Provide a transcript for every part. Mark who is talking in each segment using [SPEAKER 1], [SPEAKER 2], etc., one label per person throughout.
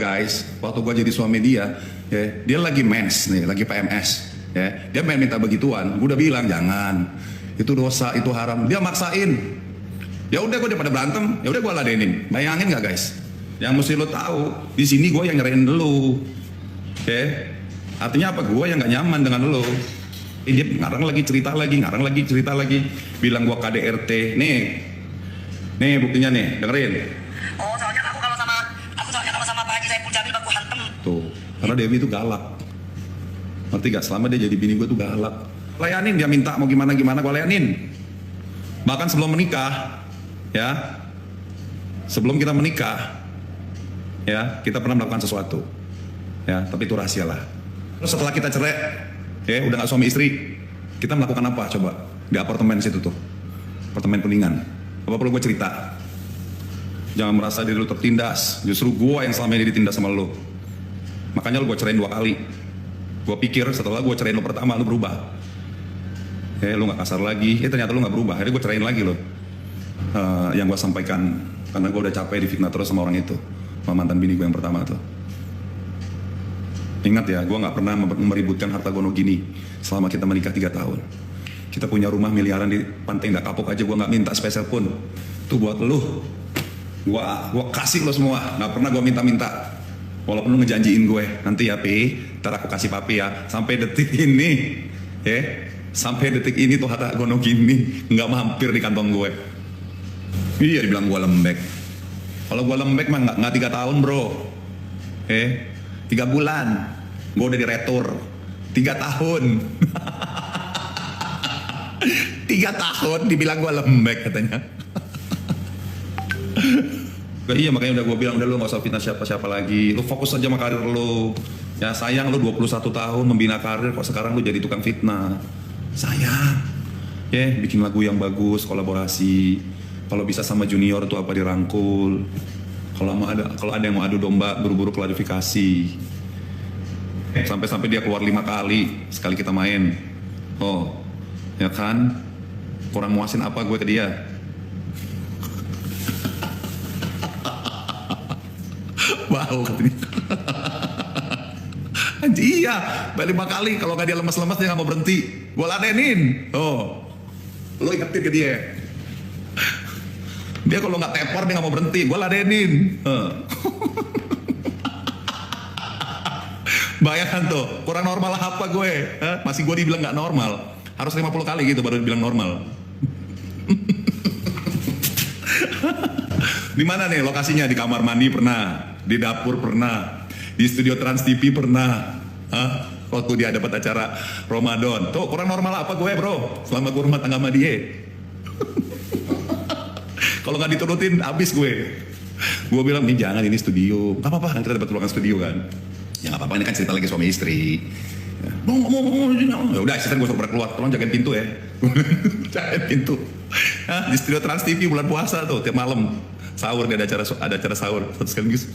[SPEAKER 1] guys, waktu gue jadi suami dia, ya, dia lagi mens nih, lagi PMS, ya, dia main minta begituan, gue udah bilang jangan, itu dosa, itu haram, dia maksain, ya udah gue daripada berantem, ya udah gue ladenin, bayangin nggak guys? Yang mesti lo tahu, di sini gue yang nyerahin dulu, ya, artinya apa? Gue yang nggak nyaman dengan lo. Dia ngarang lagi cerita lagi, bilang gue KDRT, nih buktinya nih, dengerin.
[SPEAKER 2] Oh, soalnya aku kalau sama Pak Haji Saiful Jamil baku hantem.
[SPEAKER 1] Tuh, karena Dewi itu galak. Ngerti gak? Selama dia jadi bini gue tuh galak. Layanin, dia minta mau gimana, gue layanin. Bahkan sebelum menikah, ya, sebelum kita menikah, ya, kita pernah melakukan sesuatu. Ya, tapi itu rahasia lah. Terus setelah kita cerai, ya, udah gak suami istri, kita melakukan apa coba? Di apartemen situ tuh, apartemen Kuningan. Apa perlu gue cerita? Jangan merasa diri lu tertindas. Justru gue yang selama ini ditindas sama lu. Makanya lu gue cerain 2 kali. Gue pikir setelah gue cerain lu pertama, lu berubah. Lu gak kasar lagi. Ternyata lu gak berubah. Akhirnya gue cerain lagi lo. Yang gue sampaikan. Karena gue udah capek difitnah terus sama orang itu. Sama mantan bini gue yang pertama tuh. Ingat ya, gue gak pernah meributkan harta gono gini. Selama kita menikah 3 tahun. Kita punya rumah miliaran di Pantai Indah Kapuk aja, gue gak minta spesial pun. Itu buat lu. Gue kasih lo semua, gak pernah gue minta-minta. Walaupun lu ngejanjiin gue, nanti ya Pi, ntar aku kasih papi ya. Sampai detik ini, sampai detik ini tuh harta gono gini nggak mampir di kantong gue. Iya, dibilang gue lembek. Kalau gue lembek mah nggak 3 tahun bro, 3 bulan, gue udah diretur. 3 tahun, 3 tahun dibilang gue lembek katanya. Iya, makanya udah gue bilang, udah lu gak usah fitnah siapa-siapa lagi. Lu fokus aja sama karir lu. Ya sayang lu 21 tahun membina karir, kok sekarang lu jadi tukang fitnah. Sayang. Bikin lagu yang bagus, kolaborasi. Kalau bisa sama junior tuh apa dirangkul. Kalau ada yang mau adu domba, buru-buru klarifikasi. Sampai dia keluar 5 kali sekali kita main. Oh, ya kan? Kurang muasin apa gue ke dia? Wow, katanya. Iya, balik 5 kali. Kalau gak dia lemas-lemas dia gak mau berhenti. Gue ladenin. Oh, lo ingetin ke dia. Dia kalau gak tepor dia gak mau berhenti. Gue ladenin. Bayangkan tuh, kurang normal apa gue? Masih gue dibilang gak normal. Harus 50 kali gitu baru dibilang normal. Di mana nih lokasinya? Di kamar mandi pernah, di dapur pernah, di studio Trans TV pernah. Waktu dia dapat acara Ramadan. Tuh kurang normal apa gue bro? Selama gue rumah tangga sama dia. Kalau nggak diturutin, habis gue. Gue bilang, nih jangan, ini studio. Gak apa-apa, nanti kita dapat ruangan studio kan. Ya nggak apa-apa, ini kan cerita lagi suami istri. Ya udah, asisten gue suruh keluar, tolong jagain pintu ya. Jagain pintu. Di studio Trans TV bulan puasa tuh, tiap malam. Sahur, dia ada acara sahur satu sekaligus.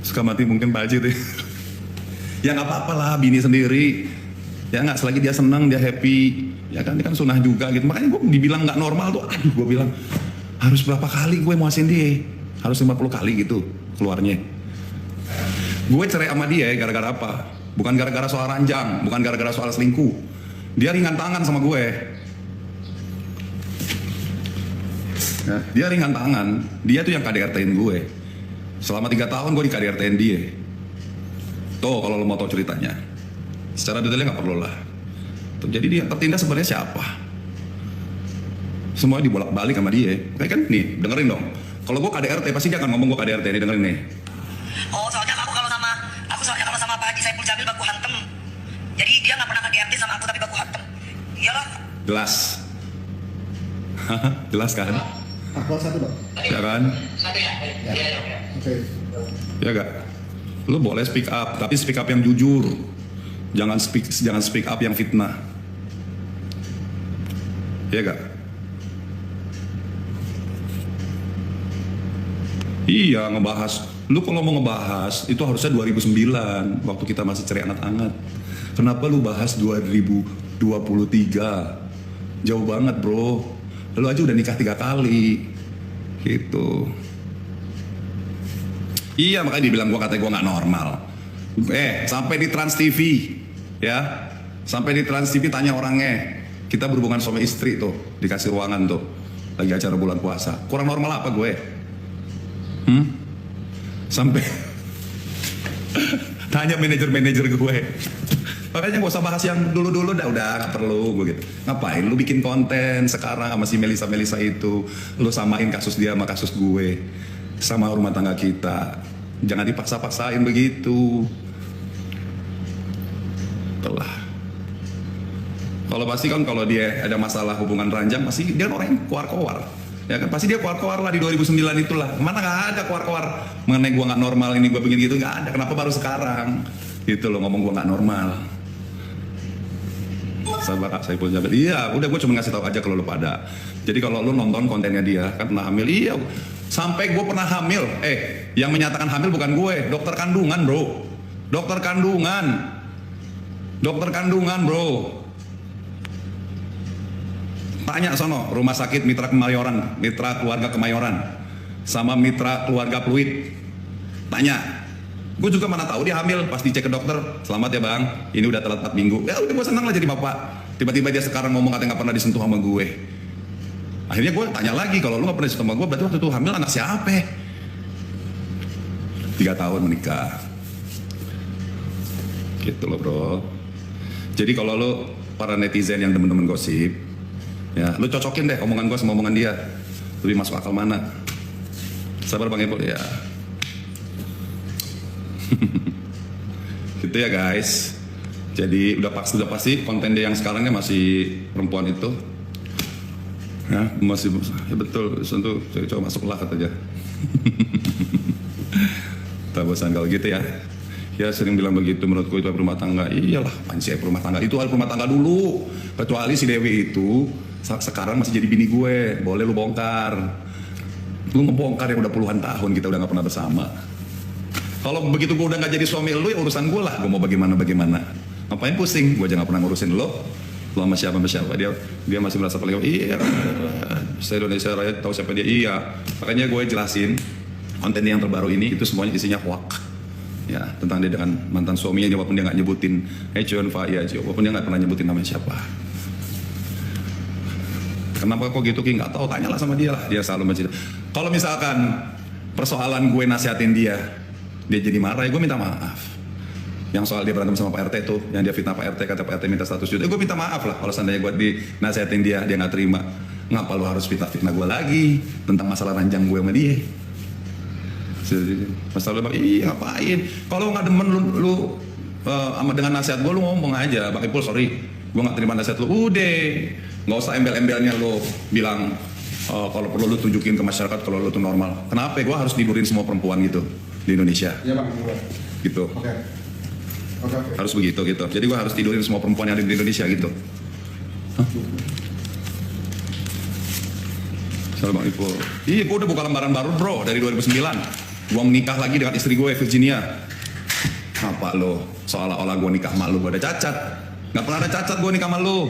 [SPEAKER 1] Suka mati mungkin Pak Haji tuh. Ya nggak apa-apa lah, bini sendiri. Ya nggak, selagi dia senang, dia happy. Ya kan, ini kan sunnah juga gitu. Makanya gue dibilang nggak normal tuh. Aduh, gue bilang harus berapa kali gue muasin dia? Harus 50 kali gitu keluarnya. Gue cerai sama dia gara-gara apa? Bukan gara-gara soal ranjang, bukan gara-gara soal selingkuh. Dia ringan tangan sama gue. Ya, dia ringan tangan, dia tuh yang KDRT-in gue. Selama 3 tahun gue di KDRT-in dia. Tuh kalau lo mau tahu ceritanya, secara detailnya nggak perlu lah. Tuh, jadi dia tertindas sebenarnya siapa? Semua dibolak-balik sama dia. Kayak kan nih, dengerin dong. Kalau gue KDRT pasti dia akan ngomong gue KDRT, nih dengerin nih.
[SPEAKER 2] Oh, soalnya aku kalau sama Pak Haji Saiful Jamil baku hantem. Jadi dia nggak pernah KDRT sama aku tapi baku hantem. Iyalah.
[SPEAKER 1] Jelas. Jelas kan?
[SPEAKER 3] Akpol 1 dong?
[SPEAKER 1] Ya kan?
[SPEAKER 3] Oke.
[SPEAKER 1] Ya gak? Lu boleh speak up, tapi speak up yang jujur. Jangan speak up yang fitnah. Ya gak? Iya, ngebahas. Lu kalau mau ngebahas, itu harusnya 2009, waktu kita masih cerai anget-anget. Kenapa lu bahas 2023? Jauh banget bro. Lu aja udah nikah 3 kali. Gitu. Iya, makanya dibilang katanya gue nggak normal. Sampai di Trans TV, ya, sampai di Trans TV tanya orangnya, kita berhubungan suami istri tuh, dikasih ruangan tuh, lagi acara bulan puasa. Kurang normal apa gue? Sampai tanya manajer-manajer gue. Makanya gak usah bahas yang dulu-dulu, udah gak perlu gue gitu. Ngapain lu bikin konten sekarang sama si Melisa itu, lu samain kasus dia sama kasus gue, sama rumah tangga kita. Jangan dipaksa-paksain begitu. Telah. Kalau pasti kan kalau dia ada masalah hubungan ranjang, pasti dia orang yang keluar-keluar. Ya kan pasti dia keluar-keluar lah di 2009 itulah. Mana gak ada keluar-keluar mengenai gua gak normal, ini gua begini gitu, gak ada. Kenapa baru sekarang? Gitu loh, ngomong gua gak normal. Sabar Kak Saiful Jamil. Iya, udah gue cuma ngasih tahu aja kalau lu pada. Jadi kalau lu nonton kontennya dia kan pernah hamil, iya. Sampai gue pernah hamil. Yang menyatakan hamil bukan gue, dokter kandungan bro. Dokter kandungan bro. Tanya sono, rumah sakit Mitra Kemayoran, Mitra Keluarga Kemayoran, sama Mitra Keluarga Pluit. Tanya. Gue juga mana tahu dia hamil, pas dicek ke dokter, selamat ya bang, ini udah telat 4 minggu. Ya udah gue senang lah jadi bapak. Tiba-tiba dia sekarang ngomong katanya gak pernah disentuh sama gue. Akhirnya gue tanya lagi, kalau lu gak pernah disentuh sama gue, berarti waktu itu hamil anak siapa? 3 tahun menikah. Gitu loh bro. Jadi kalau lu para netizen yang temen-temen gosip, ya lu cocokin deh omongan gue sama omongan dia. Lebih masuk akal mana? Sabar bang Epul ya. Gitu ya guys. Jadi udah pasti konten dia yang sekarangnya masih perempuan itu. Ya, masih ya betul, tentu coba masuklah katanya. Tak bosan kalau gitu ya. Ya sering bilang begitu, menurutku itu rumah tangga. Iyalah, panci rumah tangga. Itu rumah tangga dulu. Kecuali si Dewi itu sekarang masih jadi bini gue. Boleh lu bongkar. Lu ngebongkar yang udah puluhan tahun kita udah gak pernah bersama. Kalau begitu gue udah gak jadi suami lu, ya urusan gue lah. Gue mau bagaimana. Ngapain pusing? Gue aja gak pernah ngurusin lo. Lo sama siapa. Dia masih merasa paling, iya. Saya Indonesia Raya tahu siapa dia. Iya. Makanya gue jelasin konten yang terbaru ini itu semuanya isinya hoax. Ya, tentang dia dengan mantan suaminya, walaupun dia gak nyebutin Chun Fa, ya, walaupun dia gak pernah nyebutin namanya siapa. Kenapa kok gitu Ki? Gak tahu, tanyalah sama dia lah. Dia selalu mencerita. Kalau misalkan persoalan gue nasihatin dia jadi marah, ya gue minta maaf. Yang soal dia berantem sama Pak RT tuh, yang dia fitnah Pak RT, kata Pak RT minta 100 juta, gue minta maaf lah kalau seandainya gue dinasihatin dia gak terima. Ngapa lu harus fitnah gue lagi tentang masalah ranjang gue sama dia? Masalah bang, iya ngapain? Kalau nggak demen lu dengan nasihat gue, lu ngomong aja, Bang Ipul sorry, gue nggak terima nasihat lu. Udah, nggak usah embel-embelnya lu bilang kalau perlu lu tunjukin ke masyarakat kalau lu tuh normal. Kenapa? Gue harus tidurin semua perempuan gitu di Indonesia.
[SPEAKER 3] Iya bang.
[SPEAKER 1] Gitu.
[SPEAKER 3] Oke.
[SPEAKER 1] Harus begitu gitu. Jadi gue harus tidurin semua perempuan yang ada di Indonesia gitu. Salam Bang Ipul. Iya, gue udah buka lembaran baru bro dari 2009. Gue menikah lagi dengan istri gue Virginia. Apa lo? Seolah-olah gue nikah sama lo, gue ada cacat. Gak pernah ada cacat gue nikah sama lo.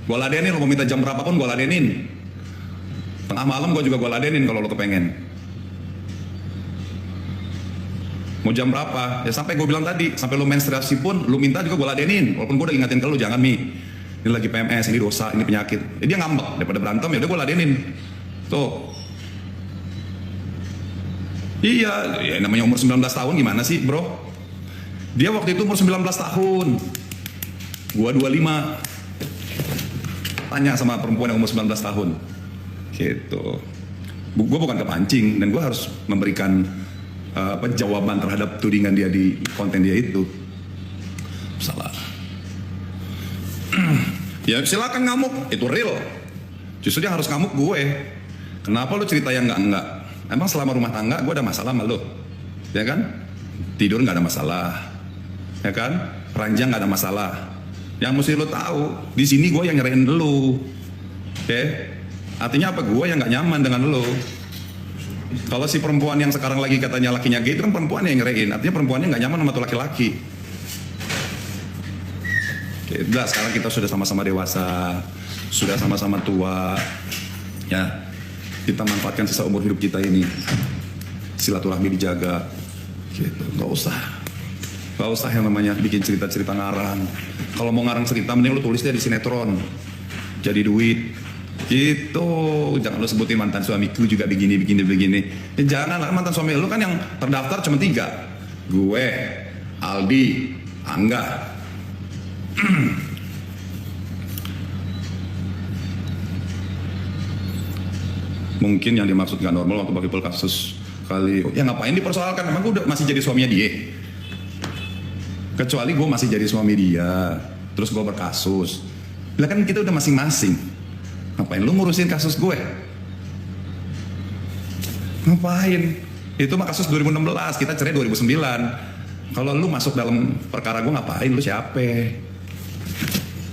[SPEAKER 1] Gue ladenin, lo mau minta jam berapapun gue ladenin. Tengah malam gue juga gue ladenin kalau lo kepengen. Mau jam berapa? Ya sampai gue bilang tadi, sampai lo menstruasi pun lo minta juga gue ladenin. Walaupun gue udah ingatin ke lo, jangan Mi. Ini lagi PMS, ini dosa, ini penyakit. Dia ngambek, daripada berantem ya udah gue ladenin. Tuh. Iya, ya namanya umur 19 tahun gimana sih bro? Dia waktu itu umur 19 tahun. Gua 25. Tanya sama perempuan yang umur 19 tahun. Gitu. Gua bukan kepancing dan gua harus memberikan jawaban terhadap tudingan dia di konten dia itu. Salah. Ya silakan ngamuk, itu real. Justru dia harus ngamuk gue. Kenapa lu cerita yang enggak? Emang selama rumah tangga gue ada masalah sama lo? Ya kan? Tidur gak ada masalah. Ya kan? Ranjang gak ada masalah. Yang mesti lo tahu, di sini gue yang nyerahin lo. Oke? Artinya apa? Gue yang gak nyaman dengan lo. Kalau si perempuan yang sekarang lagi katanya lakinya gay, itu kan perempuan yang nyerahin. Artinya perempuannya gak nyaman sama tuh laki-laki. Oke, udah sekarang kita sudah sama-sama dewasa, sudah sama-sama tua. Ya. Kita manfaatkan sisa umur hidup kita ini. Silaturahmi dijaga. Gitu, nggak usah yang namanya bikin cerita-cerita ngarang. Kalau mau ngarang cerita, mending lu tulis dia di sinetron, jadi duit. Gitu, jangan lu sebutin mantan suamiku juga begini. Jangan, mantan suami lu kan yang terdaftar cuma 3. Gue, Aldi, Angga. Mungkin yang dimaksud gak normal waktu bagi kasus kali, ya ngapain dipersoalkan, emang gue udah masih jadi suaminya dia. Kecuali gue masih jadi suami dia, terus gue berkasus. Lah kan kita udah masing-masing. Ngapain lu ngurusin kasus gue? Ngapain? Itu mah kasus 2016, kita cerai 2009. Kalau lu masuk dalam perkara gue ngapain? Lu siapa?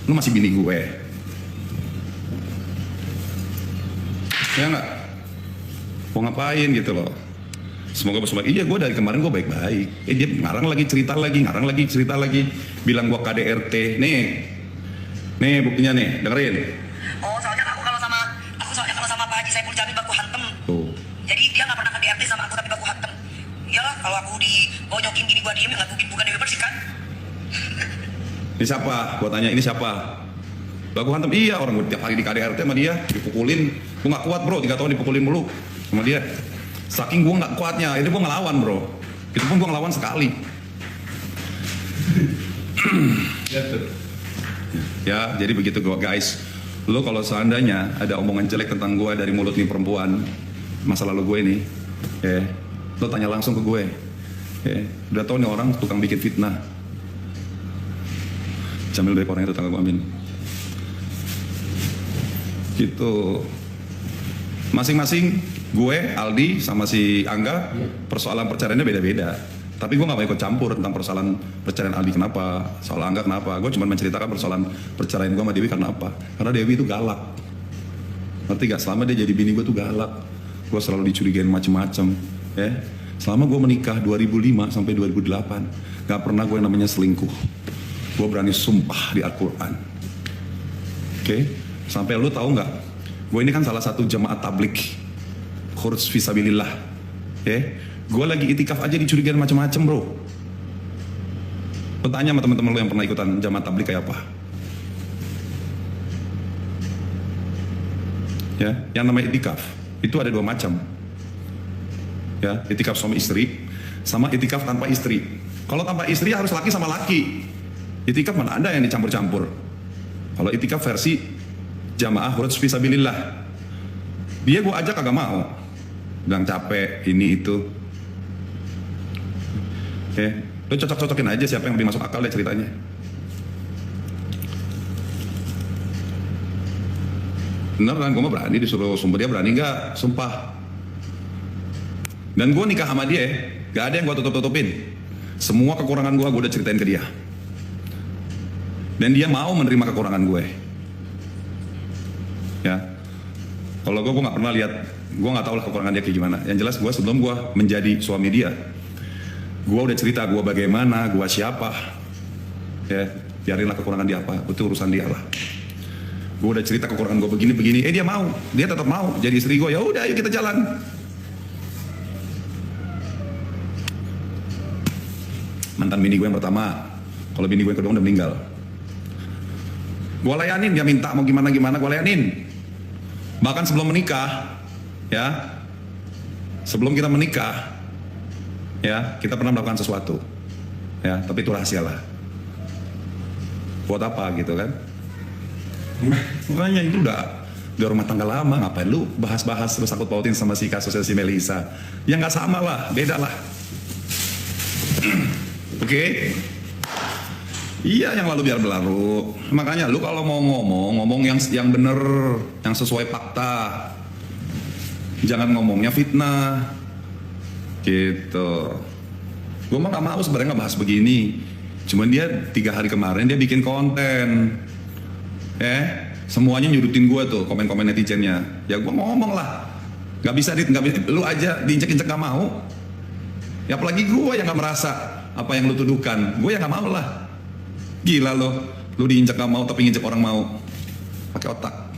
[SPEAKER 1] Lu masih bini gue. Ya enggak? Mau ngapain gitu loh. Semoga iya gue dari kemarin gue baik-baik. Dia ngarang lagi cerita lagi. Bilang gue KDRT. Nih buktinya nih, dengerin.
[SPEAKER 2] Oh, soalnya aku kalau sama Pak Haji Saiful Jamil baku hantem.
[SPEAKER 1] Tuh.
[SPEAKER 2] Jadi dia nggak pernah KDRT sama aku tapi baku hantem. Iyalah, kalau aku dibonyokin gini gua diem, nggak mungkin bukan Dewi Persik kan?
[SPEAKER 1] Ini siapa? Gue tanya ini siapa? Baku hantem, iya, orang gue tiap hari di KDRT sama dia, dipukulin. Gue gak kuat bro, 3 tahun dipukulin mulu sama dia. Saking gue gak kuatnya, itu gue ngelawan bro. Itu pun gue ngelawan sekali. Ya, jadi begitu guys. Lo kalau seandainya ada omongan jelek tentang gue dari mulut nih perempuan, masa lalu gue nih, lo tanya langsung ke gue. Udah tau nih orang tukang bikin fitnah. Jamil dari orang itu tanggal gue amin. Gitu. Masing-masing gue, Aldi sama si Angga, persoalan perceraiannya beda-beda. Tapi gue gak mau ikut campur tentang persoalan perceraian Aldi kenapa, soal Angga kenapa. Gue cuma menceritakan persoalan perceraian gue sama Dewi karena apa. Karena Dewi itu galak. Ngerti gak? Selama dia jadi bini gue tuh galak. Gue selalu dicurigain macem-macem. Selama gue menikah 2005 sampai 2008, gak pernah gue namanya selingkuh. Gue berani sumpah di Al-Quran. Sampai lu tahu nggak? Gue ini kan salah satu jemaat tablik khurus fisabilillah. Gue lagi itikaf aja dicurigain macam-macam bro. Bertanya sama teman-teman lu yang pernah ikutan jemaat tablik kayak apa? Yang namanya itikaf itu ada 2 macam. Itikaf suami istri sama itikaf tanpa istri. Kalau tanpa istri harus laki sama laki. Itikaf mana ada yang dicampur-campur. Kalau itikaf versi jamaah khurus fisabilillah, dia gue ajak kagak mau, bilang capek ini itu. Lo cocok-cocokin aja siapa yang lebih masuk akal deh ceritanya. Beneran, gue mah berani disuruh sumpah, dia berani nggak? Sumpah. Dan gue nikah sama dia, gak ada yang gue tutup-tutupin. Semua kekurangan gue udah ceritain ke dia. Dan dia mau menerima kekurangan gue. Kalau gue nggak pernah lihat, gue nggak tahu lah kekurangan dia kayak gimana. Yang jelas gue sebelum gue menjadi suami dia, gue udah cerita gue bagaimana, gue siapa. Biarinlah kekurangan dia apa, itu urusan dia lah. Gue udah cerita kekurangan gue begini-begini, dia mau, dia tetap mau jadi istri gue. Ya udah, ayo kita jalan. Mantan bini gue yang pertama, kalau bini gue yang kedua udah meninggal. Gue layanin, dia minta mau gimana-gimana, gue layanin. Bahkan sebelum menikah, sebelum kita menikah, kita pernah melakukan sesuatu, tapi itu rahasia lah. Buat apa gitu kan? Makanya itu udah rumah tangga lama, ngapain lu bahas-bahas terus aku pautin sama si kasusnya si Melisa? Ya nggak sama lah, beda lah. Oke? Iya, yang lalu biar berlalu. Makanya lu kalau mau ngomong yang bener, yang sesuai fakta. Jangan ngomongnya fitnah. Gitu. Gue mah gak mau sebenarnya ngebahas begini. Cuman dia 3 hari kemarin dia bikin konten. Semuanya nyudutin gue tuh, komen-komen netizennya. Ya gue ngomong lah. Gak bisa, lu aja diinjek-injek gak mau. Ya apalagi gue yang gak merasa apa yang lu tuduhkan. Gue yang gak mau lah. Gila lo, lu diinjak gak mau tapi nginjek orang mau. Pakai otak.